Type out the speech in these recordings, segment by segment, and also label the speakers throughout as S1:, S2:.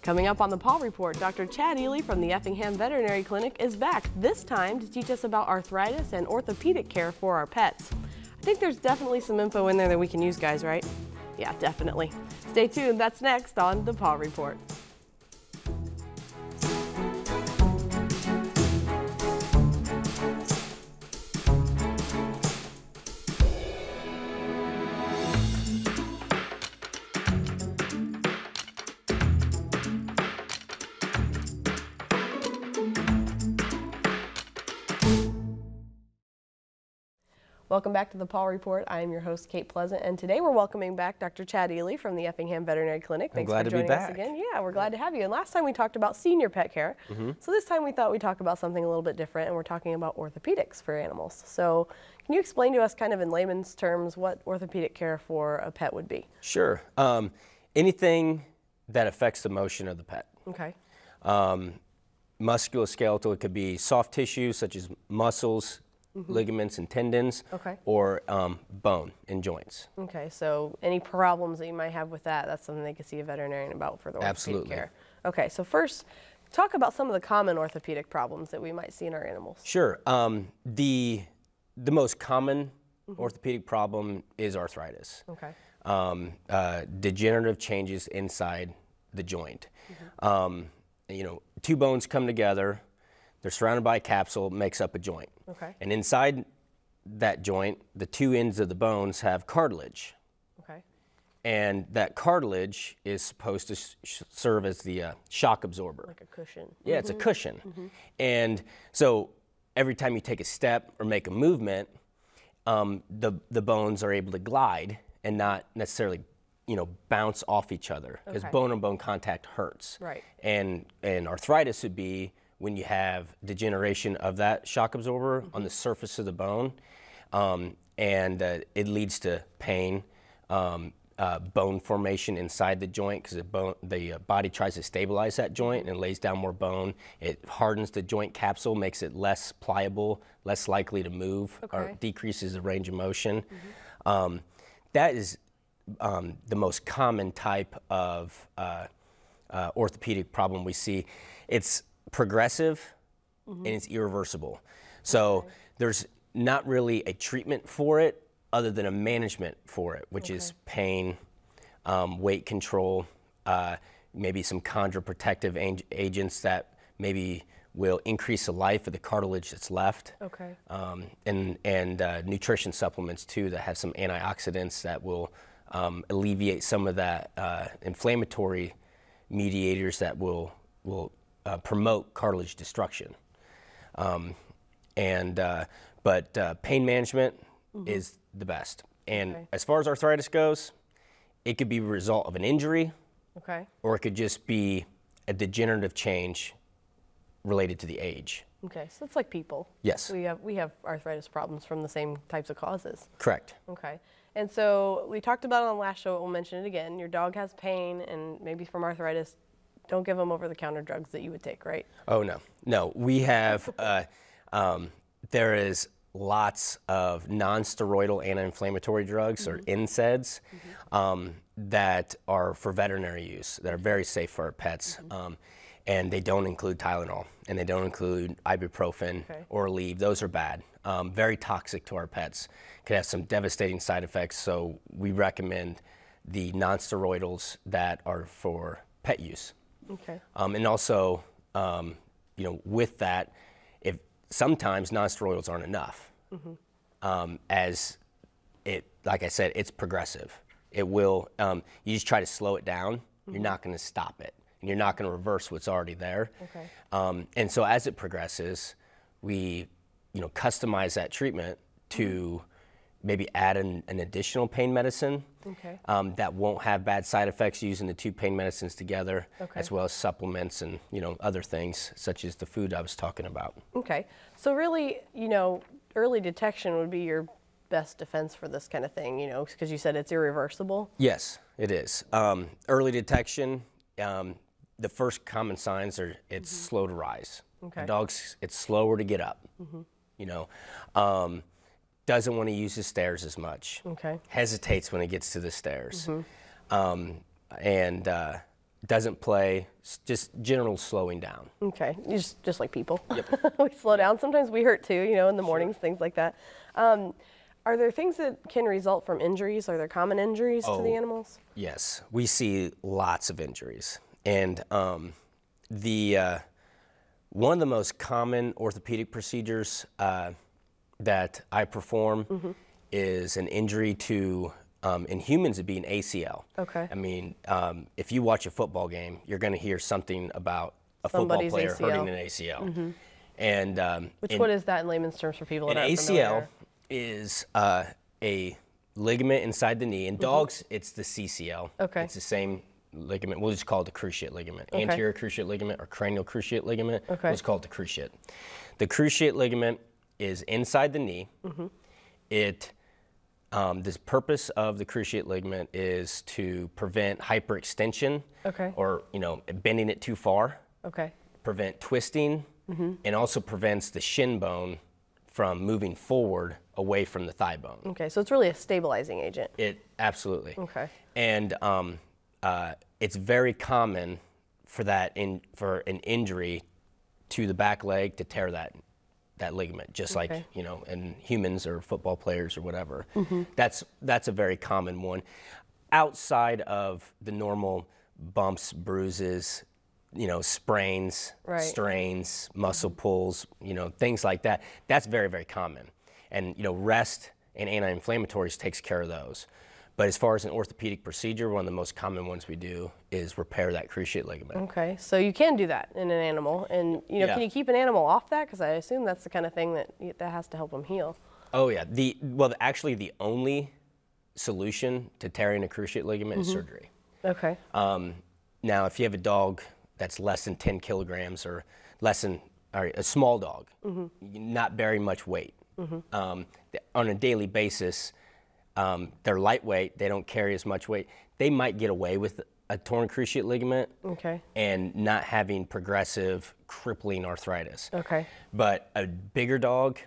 S1: Coming up on the Paw Report, Dr. Chad Ely from the Effingham Veterinary Clinic is back, this time to teach us about arthritis and orthopedic care for our pets. I think there's definitely some info in there that we can use, guys, right? Yeah, definitely. Stay tuned, that's next on the Paw Report. Welcome back to the Paw Report. I am your host, Kate Pleasant, and today we're welcoming back Dr. Chad Ely from the Effingham Veterinary Clinic. Thanks for joining us again. Yeah, we're glad to have you. And last time we talked about senior pet care. So this time we thought we'd talk about something a little bit different, and we're talking about orthopedics for animals. So can you explain to us kind of in layman's terms what orthopedic care for a pet would be?
S2: Sure. Anything that affects the motion of the pet.
S1: Okay.
S2: Musculoskeletal, it could be soft tissue such as muscles, ligaments and tendons, or bone and joints.
S1: Okay, so any problems that you might have with that, that's something they could see a veterinarian about for the orthopedic care. Okay, so first, talk about some of the common orthopedic problems that we might see in our animals.
S2: Sure. The most common orthopedic problem is arthritis.
S1: Okay.
S2: Degenerative changes inside the joint. You know, two bones come together, they're surrounded by a capsule, makes up a joint.
S1: Okay.
S2: And inside that joint, the two ends of the bones have cartilage.
S1: Okay.
S2: And that cartilage is supposed to serve as the shock absorber.
S1: Like a cushion.
S2: Yeah, it's a cushion. And so every time you take a step or make a movement, the bones are able to glide and not necessarily, you know, bounce off each other, because bone-on-bone contact hurts.
S1: Right.
S2: And arthritis would be when you have degeneration of that shock absorber on the surface of the bone, and it leads to pain, bone formation inside the joint, because the body tries to stabilize that joint and lays down more bone. It hardens the joint capsule, makes it less pliable, less likely to move, or decreases the range of motion. That is the most common type of orthopedic problem we see. It's progressive and it's irreversible. So there's not really a treatment for it other than a management for it, which is pain, weight control, maybe some chondroprotective agents that maybe will increase the life of the cartilage that's left.
S1: Okay.
S2: And nutrition supplements too that have some antioxidants that will alleviate some of that inflammatory mediators that will promote cartilage destruction. But pain management is the best. And as far as arthritis goes, it could be a result of an injury, or it could just be a degenerative change related to the age.
S1: Okay, so it's like people.
S2: Yes.
S1: We have arthritis problems from the same types of causes.
S2: Correct.
S1: Okay. And so we talked about it on the last show, but we'll mention it again. Your dog has pain and maybe from arthritis. Don't give them over-the-counter drugs that you would take, right? Oh, no. No, we have, there is lots of non-steroidal anti-inflammatory drugs, or NSAIDs, that are for veterinary use, that are very safe for our pets. And they don't include Tylenol, and they don't include ibuprofen or Aleve. Those are bad, very toxic to our pets. Could have some devastating side effects, so we recommend the non-steroidals that are for pet use. Okay.
S2: And also, you know, with that, if sometimes non-steroidals aren't enough, as it, like I said, it's progressive. It will, you just try to slow it down, you're not going to stop it, and you're not going to reverse what's already there. And so as it progresses, we, you know, customize that treatment to maybe add an additional pain medicine that won't have bad side effects using the two pain medicines together, as well as supplements and, you know, other things such as the food I was talking about. Okay, so really, you know, early detection would be your best defense for this kind of thing, you know, because you said it's irreversible? Yes, it is. Early detection, the first common signs are it's slow to rise. The dog's, it's slower to get up, you know. Doesn't want to use the stairs as much. Hesitates when he gets to the stairs. And doesn't play, just general slowing down.
S1: Okay, just like people. Yep. We slow down. Sometimes we hurt too, you know, in the mornings, things like that. Are there things that can result from injuries? Are there common injuries to the animals?
S2: Yes, we see lots of injuries. And one of the most common orthopedic procedures that I perform is an injury to, in humans, it'd be an ACL.
S1: Okay.
S2: I mean, if you watch a football game, you're going to hear something about a
S1: Somebody's
S2: football player
S1: ACL.
S2: hurting an ACL. And
S1: what is that in layman's terms for people that aren't
S2: ACL
S1: familiar?
S2: is a ligament inside the knee. In dogs, it's the CCL.
S1: Okay.
S2: It's the same ligament. We'll just call it the cruciate ligament. Anterior cruciate ligament or cranial cruciate ligament.
S1: Okay.
S2: Let's call it the cruciate. The cruciate ligament is inside the knee. The purpose of the cruciate ligament is to prevent hyperextension or, you know, bending it too far.
S1: Okay.
S2: Prevent twisting, and also prevents the shin bone from moving forward away from the thigh bone.
S1: Okay, so it's really a stabilizing agent.
S2: It absolutely.
S1: Okay.
S2: And it's very common for for an injury to the back leg to tear that ligament, just like, you know, in humans or football players or whatever. That's a very common one. Outside of the normal bumps, bruises, you know, sprains, strains, muscle pulls, you know, things like that. That's very, very common. And, you know, rest and anti-inflammatories takes care of those. But as far as an orthopedic procedure, one of the most common ones we do is repair that cruciate ligament. Okay,
S1: so you can do that in an animal. And, you know, can you keep an animal off that? Because I assume that's the kind of thing that has to help them heal.
S2: Oh, yeah. Actually, the only solution to tearing a cruciate ligament is surgery.
S1: Okay.
S2: Now, if you have a dog that's less than 10 kilograms or a small dog, not very much weight, on a daily basis, they're lightweight, they don't carry as much weight, they might get away with a torn cruciate ligament and not having progressive crippling arthritis.
S1: Okay.
S2: But a bigger dog,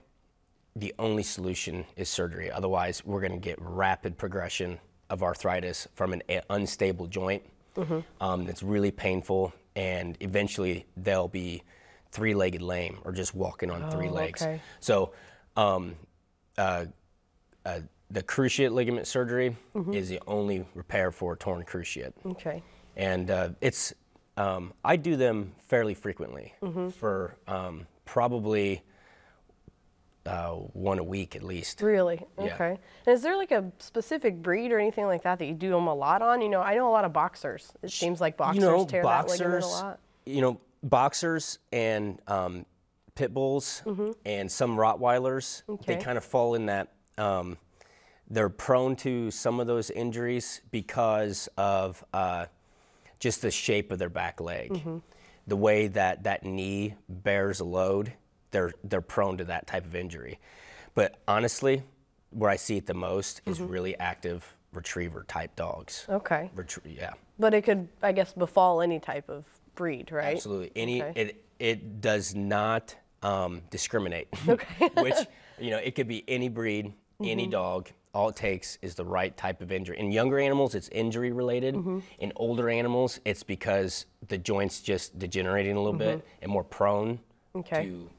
S2: the only solution is surgery. Otherwise, we're going to get rapid progression of arthritis from an unstable joint. It's really painful, and eventually they'll be three-legged lame or just walking on three legs.
S1: Okay.
S2: So the cruciate ligament surgery is the only repair for a torn cruciate.
S1: Okay.
S2: And I do them fairly frequently for probably one a week at least.
S1: Really? Okay. And is there like a specific breed or anything like that that you do them a lot on? You know, I know a lot of boxers. It seems like boxers tear that ligament a lot.
S2: You know, boxers and pit bulls and some Rottweilers, they kind of fall in that. They're prone to some of those injuries because of just the shape of their back leg. The way that knee bears a load, they're prone to that type of injury. But honestly, where I see it the most is really active retriever type dogs.
S1: Okay.
S2: Yeah.
S1: But it could, I guess, befall any type of breed, right?
S2: Absolutely. It does not discriminate.
S1: Okay.
S2: Which, you know, it could be any breed, any dog. All it takes is the right type of injury. In younger animals, it's injury related. In older animals, it's because the joint's just degenerating a little bit and more prone to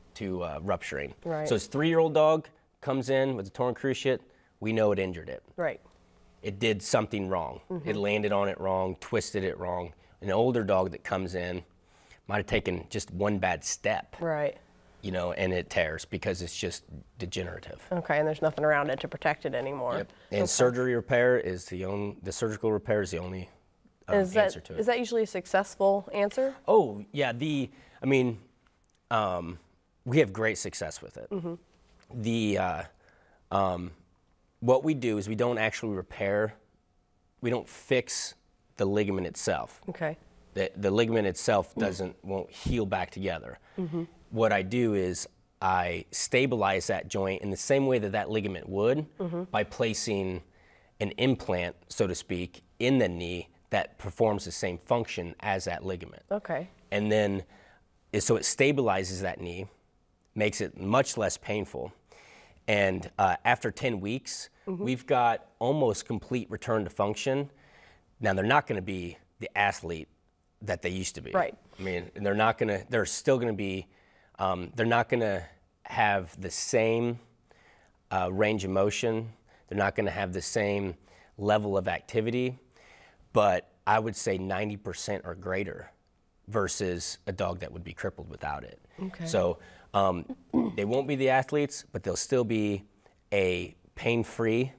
S2: rupturing.
S1: Right.
S2: So this 3-year-old dog comes in with a torn cruciate, we know it injured it.
S1: Right.
S2: It did something wrong. It landed on it wrong, twisted it wrong. An older dog that comes in might have taken just one bad step.
S1: Right.
S2: You know, and it tears because it's just degenerative.
S1: Okay, and there's nothing around it to protect it anymore.
S2: Yep. And surgery repair is the surgical repair is the only answer to it.
S1: Is that usually a successful answer?
S2: Oh, yeah. We have great success with it. What we do is we don't actually repair, we don't fix the ligament itself.
S1: Okay.
S2: The ligament itself won't heal back together. What I do is I stabilize that joint in the same way that ligament would by placing an implant, so to speak, in the knee that performs the same function as that ligament.
S1: Okay.
S2: And then, so it stabilizes that knee, makes it much less painful. And after 10 weeks, we've got almost complete return to function. Now, they're not going to be the athlete that they used to be.
S1: Right.
S2: I mean, they're still gonna be, they're not gonna have the same range of motion. They're not gonna have the same level of activity, but I would say 90% or greater versus a dog that would be crippled without it.
S1: Okay.
S2: So they won't be the athletes, but they'll still be a pain-free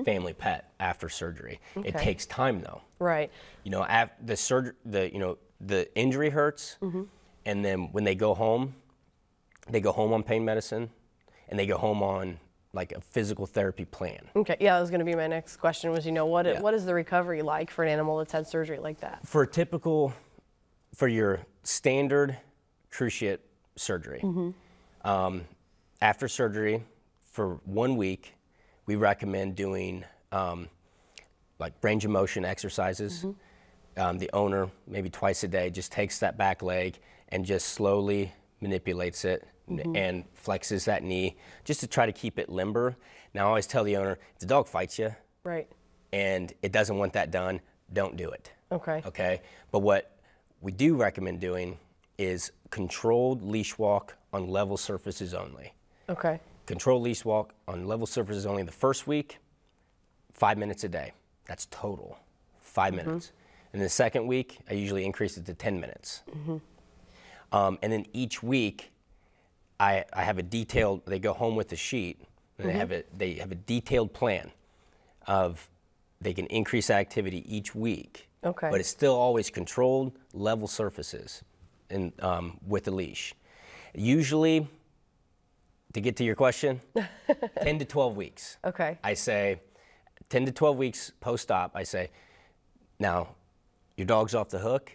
S2: family pet after surgery.
S1: Okay.
S2: It takes time though.
S1: Right.
S2: You know, the injury hurts, and then when they go home on pain medicine, and they go home on like a physical therapy plan.
S1: Okay. Yeah, that was going to be my next question. Was what is the recovery like for an animal that's had surgery like that?
S2: For your standard cruciate surgery, after surgery, for 1 week, we recommend doing like range of motion exercises. The owner, maybe twice a day, just takes that back leg and just slowly manipulates it and flexes that knee just to try to keep it limber. Now, I always tell the owner, if the dog fights you,
S1: right,
S2: and it doesn't want that done, don't do it.
S1: Okay.
S2: Okay? But what we do recommend doing is controlled leash walk on level surfaces only.
S1: Okay.
S2: Controlled leash walk on level surfaces only the first week, 5 minutes a day. That's total, 5 minutes. And the second week, I usually increase it to 10 minutes. And then each week, I have a detailed, they go home with a sheet, and they have a detailed plan of they can increase activity each week.
S1: Okay.
S2: But it's still always controlled level surfaces and with a leash. Usually, to get to your question, 10 to 12 weeks.
S1: Okay.
S2: I say 10 to 12 weeks post-op, I say, now your dog's off the hook,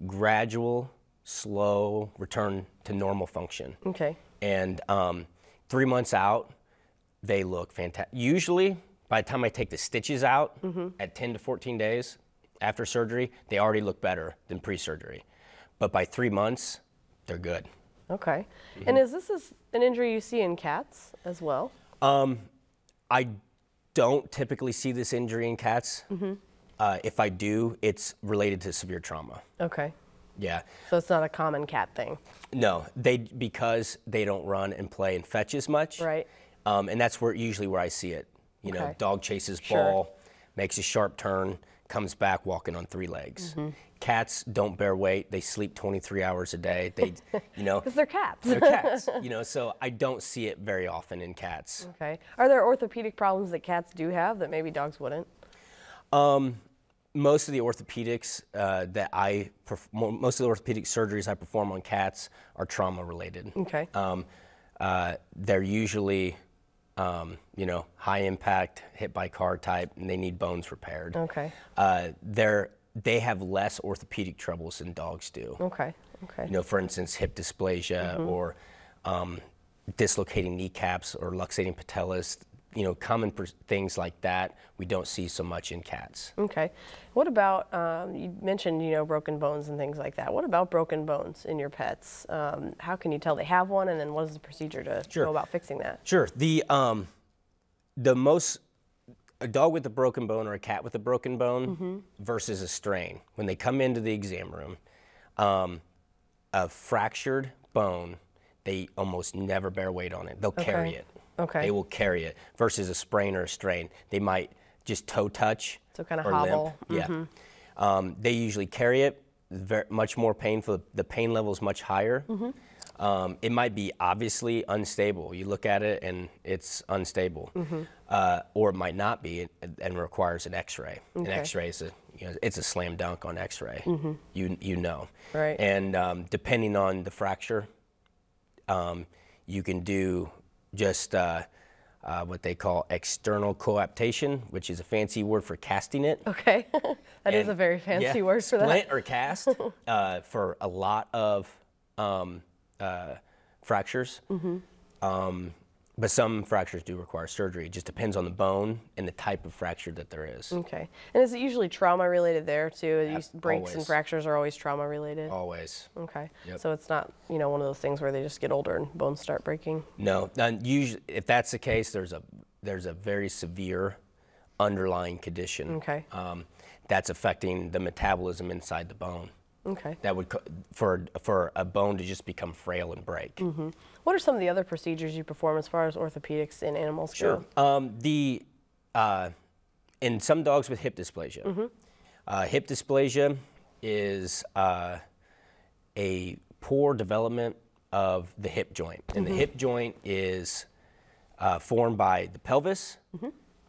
S2: gradual, slow return to normal function.
S1: Okay.
S2: And 3 months out, they look fantastic. Usually, by the time I take the stitches out at 10 to 14 days after surgery, they already look better than pre-surgery. But by 3 months, they're good.
S1: Okay. And is this an injury you see in cats as well?
S2: I don't typically see this injury in cats. If I do, it's related to severe trauma.
S1: Okay.
S2: Yeah.
S1: So it's not a common cat thing.
S2: No, because they don't run and play and fetch as much.
S1: Right.
S2: And that's usually where I see it. You know, dog chases ball, makes a sharp turn, comes back walking on 3 legs. Cats don't bear weight. They sleep 23 hours a day. They, you know.
S1: Because they're cats.
S2: They're cats, you know, so I don't see it very often in cats.
S1: Okay. Are there orthopedic problems that cats do have that maybe dogs wouldn't?
S2: Most of the orthopedics most of the orthopedic surgeries I perform on cats are trauma related.
S1: Okay.
S2: They're usually, you know, high impact, hit by car type, and they need bones repaired.
S1: Okay.
S2: They have less orthopedic troubles than dogs do.
S1: Okay. Okay.
S2: You know, for instance, hip dysplasia or dislocating kneecaps or luxating patellas. You know, common things like that we don't see so much in cats.
S1: Okay. What about, you mentioned, you know, broken bones and things like that. What about broken bones in your pets? How can you tell they have one, and then what is the procedure to go about fixing that? Sure.
S2: A dog with a broken bone or a cat with a broken bone versus a strain, when they come into the exam room, a fractured bone, they almost never bear weight on it. They'll carry it.
S1: Okay.
S2: They will carry it versus a sprain or a strain. They might just toe touch.
S1: So kind of
S2: or
S1: hobble.
S2: Limp. Yeah. They usually carry it. Much more painful. The pain level is much higher. It might be obviously unstable. You look at it and it's unstable, or it might not be and requires an X-ray.
S1: Okay.
S2: An X-ray is it's a slam dunk on X-ray. You know.
S1: Right.
S2: And depending on the fracture, you can do just what they call external coaptation, which is a fancy word for casting it.
S1: Okay, that is a very fancy word for that.
S2: Splint or cast for a lot of fractures. But some fractures do require surgery. It just depends on the bone and the type of fracture that there is.
S1: Okay. And is it usually trauma related there too? These breaks
S2: Always.
S1: And fractures are always trauma related?
S2: Always.
S1: Okay.
S2: Yep.
S1: So it's not, you know, one of those things where they just get older and bones start breaking?
S2: No. Usually, if that's the case, there's a very severe underlying condition
S1: Okay.
S2: that's affecting the metabolism inside the bone.
S1: Okay.
S2: That would for a bone to just become frail and break.
S1: Mm-hmm. What are some of the other procedures you perform as far as orthopedics in animals go?
S2: Sure. In some dogs with hip dysplasia. Mm-hmm. Hip dysplasia is a poor development of the hip joint, and the hip joint is formed by the pelvis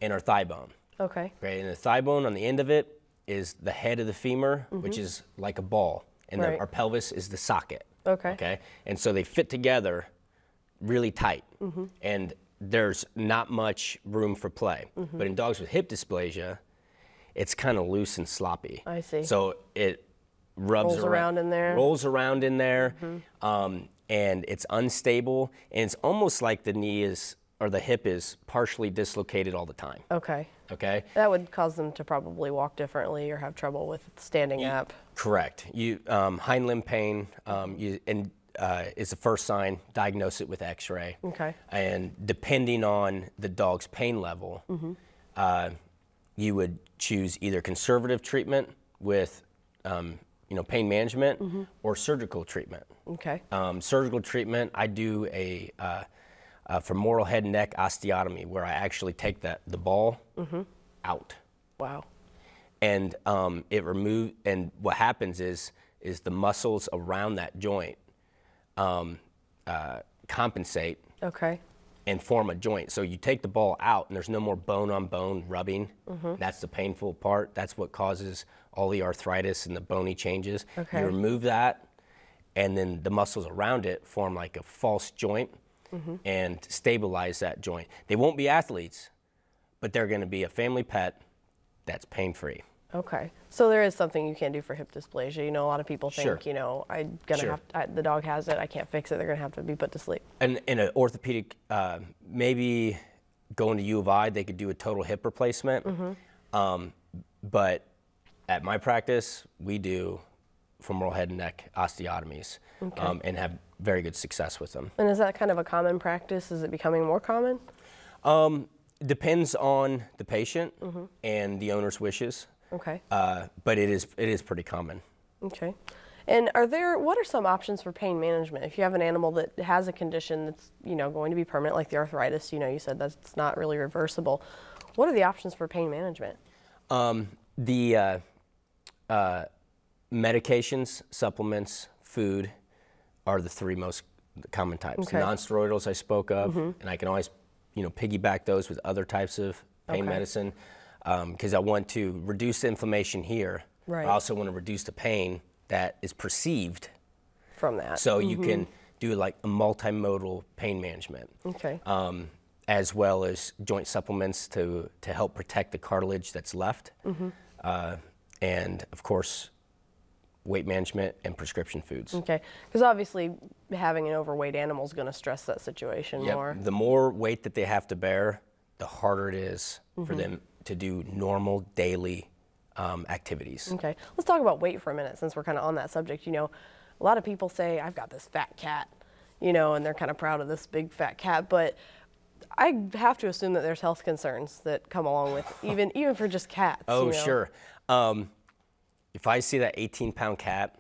S2: and our thigh bone.
S1: Okay.
S2: Right, and the thigh bone on the end of it is the head of the femur, which is like a ball, and our pelvis is the socket.
S1: Okay.
S2: Okay, and so they fit together really tight, and there's not much room for play. But in dogs with hip dysplasia, it's kind of loose and sloppy.
S1: I see.
S2: So it rolls around in there. Rolls around in there, and it's unstable, and it's almost like the knee is, or the hip is partially dislocated all the time.
S1: Okay.
S2: Okay.
S1: That would cause them to probably walk differently or have trouble with standing up.
S2: Correct. Hind limb pain is the first sign. Diagnose it with X-ray.
S1: Okay.
S2: And depending on the dog's pain level, you would choose either conservative treatment with pain management or surgical treatment.
S1: Okay.
S2: Surgical treatment, I do a femoral head and neck osteotomy, where I actually take the ball out.
S1: Wow.
S2: And and what happens is the muscles around that joint compensate.
S1: Okay.
S2: And form a joint. So you take the ball out, and there's no more bone on bone rubbing. That's the painful part. That's what causes all the arthritis and the bony changes.
S1: Okay.
S2: You remove that, and then the muscles around it form like a false joint and stabilize that joint. They won't be athletes, but they're going to be a family pet that's pain-free.
S1: Okay. So there is something you can do for hip dysplasia. A lot of people think, I'm gonna the dog has it, I can't fix it, they're gonna have to be put to sleep.
S2: And in an orthopedic, maybe going to U of I, they could do a total hip replacement. But at my practice, we do femoral head and neck osteotomies and have very good success with them.
S1: And is that kind of a common practice? Is it becoming more common?
S2: Depends on the patient and the owner's wishes.
S1: Okay.
S2: But it is pretty common.
S1: Okay. And what are some options for pain management? If you have an animal that has a condition that's, going to be permanent, like the arthritis, you said that's not really reversible. What are the options for pain management?
S2: The medications, supplements, food are the three most common types.
S1: Okay.
S2: The non-steroidals I spoke of, and I can always, piggyback those with other types of pain medicine. Because I want to reduce the inflammation here.
S1: Right.
S2: I also want to reduce the pain that is perceived
S1: from that.
S2: So you can do like a multimodal pain management.
S1: Okay.
S2: As well as joint supplements to help protect the cartilage that's left. And of course, weight management and prescription foods.
S1: Okay. Because obviously having an overweight animal is going to stress that situation more.
S2: The more weight that they have to bear, the harder it is for them to do normal daily activities.
S1: Okay, let's talk about weight for a minute since we're kind of on that subject. A lot of people say, I've got this fat cat, and they're kind of proud of this big fat cat, but I have to assume that there's health concerns that come along with even for just cats.
S2: Oh, sure. If I see that 18-pound cat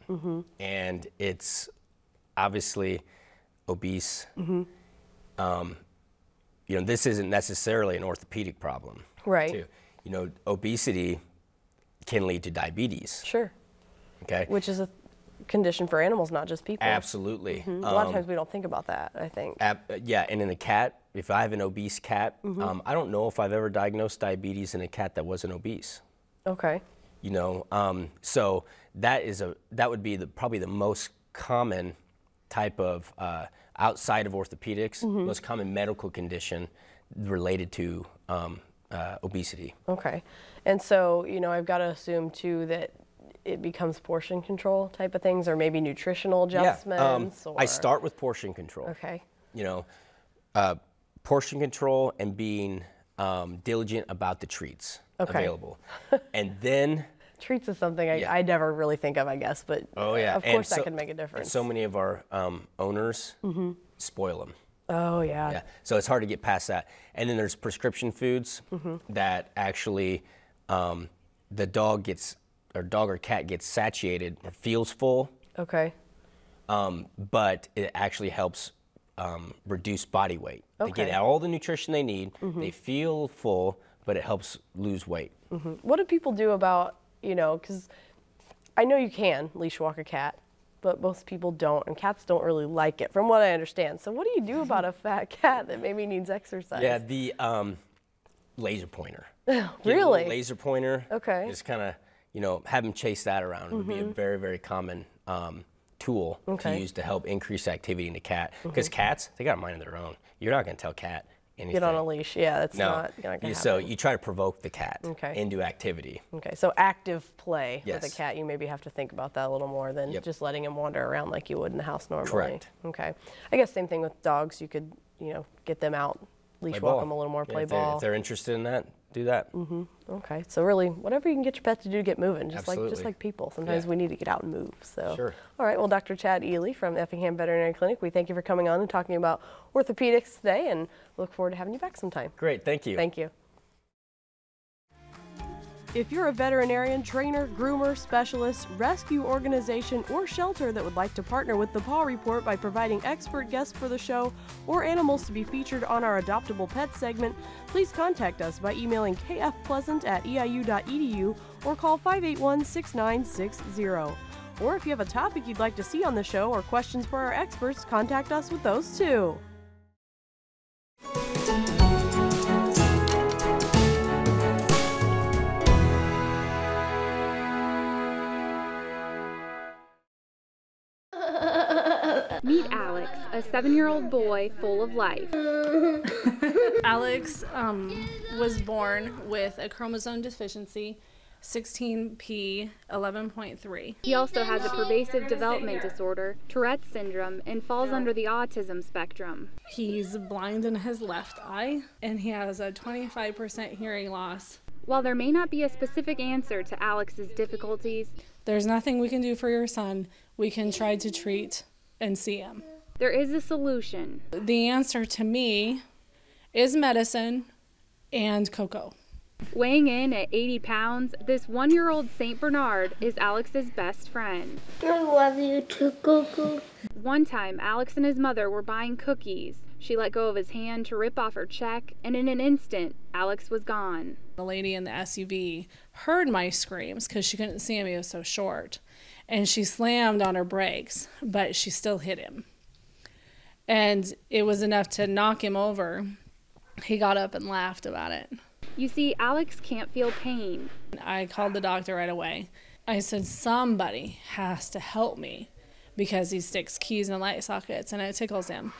S2: and it's obviously obese, this isn't necessarily an orthopedic problem.
S1: Right.
S2: Too. Obesity can lead to diabetes.
S1: Sure.
S2: Okay.
S1: Which is a condition for animals, not just people.
S2: Absolutely.
S1: A lot of times we don't think about that, I think.
S2: Yeah, and in a cat, if I have an obese cat, I don't know if I've ever diagnosed diabetes in a cat that wasn't obese.
S1: Okay.
S2: So that would be probably the most common type of outside of orthopedics, most common medical condition related to obesity.
S1: Okay. And so, I've got to assume too that it becomes portion control type of things, or maybe nutritional adjustments.
S2: I start with portion control.
S1: Okay.
S2: Portion control and being diligent about the treats available. And then
S1: treats is something I never really think of, I guess, but of course that can make a difference.
S2: And so many of our owners spoil them.
S1: Oh, yeah.
S2: So it's hard to get past that. And then there's prescription foods that actually the dog gets or dog or cat gets satiated or feels full.
S1: Okay.
S2: But it actually helps reduce body weight.
S1: Okay.
S2: They get all the nutrition they need. They feel full, but it helps lose weight.
S1: What do people do about, you know, because I know you can leash walk a cat, but most people don't, and cats don't really like it, from what I understand. So what do you do about a fat cat that maybe needs exercise?
S2: Yeah, the laser pointer.
S1: Really?
S2: Laser pointer.
S1: Okay.
S2: Just kind of, you know, have them chase that around. Would be a very, very common tool to use to help increase activity in the cat. Because cats, they got a mind of their own. You're not going to tell cat anything.
S1: Get on a leash. Yeah, that's not going to happen.
S2: So you try to provoke the cat
S1: Okay.
S2: into activity.
S1: Okay, so active play
S2: Yes.
S1: with a cat, you maybe have to think about that a little more than
S2: Yep.
S1: just letting him wander around like you would in the house normally.
S2: Correct.
S1: Okay. I guess same thing with dogs. You could, you know, get them out, leash
S2: Play
S1: walk
S2: ball.
S1: them a little more,
S2: Yeah,
S1: play
S2: if
S1: ball.
S2: they're interested in that, do that.
S1: Okay, so really, whatever you can get your pet to do to get moving, just
S2: Absolutely.
S1: like people. Sometimes
S2: Yeah.
S1: we need to get out and move. So,
S2: Sure.
S1: All right. Well, Dr. Chad Ely from Effingham Veterinary Clinic, we thank you for coming on and talking about orthopedics today, and look forward to having you back sometime.
S2: Great, thank you.
S1: Thank you. If you're a veterinarian, trainer, groomer, specialist, rescue organization, or shelter that would like to partner with the Paw Report by providing expert guests for the show or animals to be featured on our Adoptable Pets segment, please contact us by emailing kfpleasant@eiu.edu or call 581-6960. Or if you have a topic you'd like to see on the show or questions for our experts, contact us with those too.
S3: Meet Alex, a 7-year-old boy full of life.
S4: Alex was born with a chromosome deficiency, 16p11.3.
S3: He also has a pervasive development disorder, Tourette's syndrome, and falls under the autism spectrum.
S4: He's blind in his left eye, and he has a 25% hearing loss.
S3: While there may not be a specific answer to Alex's difficulties,
S4: There's nothing we can do for your son. We can try to treat and see him.
S3: there is a solution.
S4: The answer to me is medicine and cocoa.
S3: Weighing in at 80 pounds, this 1-year-old St. Bernard is Alex's best friend.
S5: I love you too, Coco.
S3: One time, Alex and his mother were buying cookies. She let go of his hand to rip off her check, and in an instant, Alex was gone.
S4: The lady in the SUV heard my screams because she couldn't see him, he was so short. And she slammed on her brakes, but she still hit him. And it was enough to knock him over. He got up and laughed about it.
S3: You see, Alex can't feel pain.
S4: I called the doctor right away. I said, somebody has to help me because he sticks keys in light sockets and it tickles him.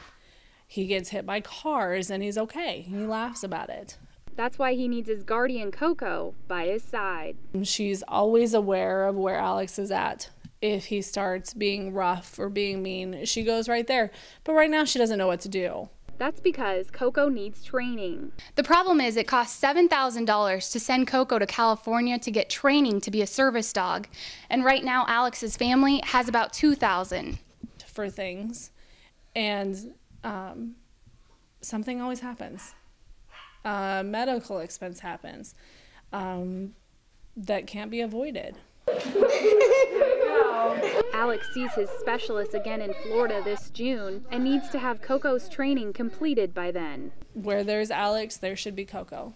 S4: He gets hit by cars and he's okay. He laughs about it.
S3: That's why he needs his guardian, Coco, by his side.
S4: She's always aware of where Alex is at. If he starts being rough or being mean, she goes right there. But right now she doesn't know what to do.
S3: That's because Coco needs training.
S6: The problem is it costs $7,000 to send Coco to California to get training to be a service dog. And right now Alex's family has about $2,000
S4: for things. And something always happens. Medical expense happens that can't be avoided.
S3: Alex sees his specialist again in Florida this June and needs to have Coco's training completed by then.
S4: Where there's Alex, there should be Coco.